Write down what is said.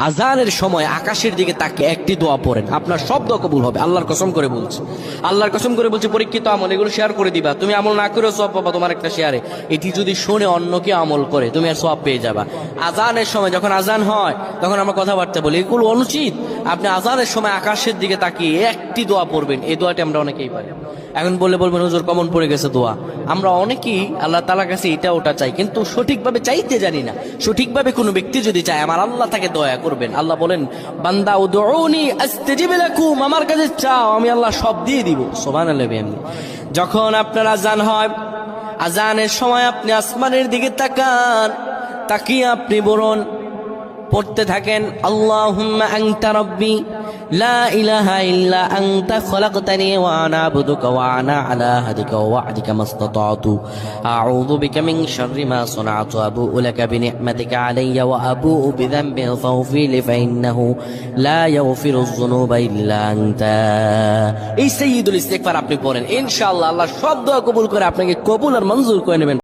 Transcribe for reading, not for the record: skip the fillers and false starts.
আজানের সময় আকাশের দিকে তাকিয়ে একটি দোয়া পড়েন, আপনার সব দোয়া কবুল হবে। আল্লাহর কসম করে বলছি, আল্লাহর কসম করে বলছি, পরীক্ষিত আমল, এগুলো শেয়ার করে দিবা। তুমি আমল না করেও সওয়াব পাবা তোমার একটা শেয়ারে। এটি যদি শুনে অন্য কেউ আমল করে, তুমি আর সওয়াব পেয়ে যাবা। আজানের সময় যখন আজান হয় তখন আমরা কথাবার্তা বলি, এগুলো অনুচিত। আপনি আজানের সময় আকাশের দিকে তাকিয়ে একটি দোয়া পড়বেন। এই দোয়াটি আমরা অনেকেই পারি। এখন বলবেন হুজুর কমন পড়ে গেছে দোয়া। আমরা অনেকেই আল্লাহ তাআলার কাছে এটা ওটা চাই, কিন্তু সঠিকভাবে চাইতে জানি না। সঠিকভাবে কোনো ব্যক্তি যদি চায়, আমার আল্লাহ তাকে দয়া করবেন। আল্লাহ বলেন, বান্দা উদউনি আস্তাজিব লাকুম, আমার কাছে চাও, আমি আল্লাহ সব দিয়ে দিব। সুবহানাল্লাহ। যখন আপনার আজান হয়, আজানের সময় আপনি আসমানের দিকে তাকান, তাকিয়ে আপনি বলুন, পড়তে থাকেন, আল্লাহুম্মা আনতা রাব্বি লা ইলাহা ইল্লা আনতা খলাকতানি ওয়া আনা আবদুকা ওয়া আনা আলা আহদিকা ওয়া ওয়া'দিকা মাসতাতা'তু আউযু বিকা মিন শাররি মা সানা'তু আবু'ু লাকা বিনি'মাতিকা আলাইয়া ওয়া আবু'ু বিযানবি ফাগফির লি ফাইন্নাহু লা ইয়াগফিরুয যুনুবা ইল্লা আনতা। এই সাইয়্যিদুল ইস্তিগফার আপনি পড়েন, ইনশাআল্লাহ আল্লাহ সব দোয়া কবুল করে আপনাকে কবুল আর মঞ্জুর করে নেবেন।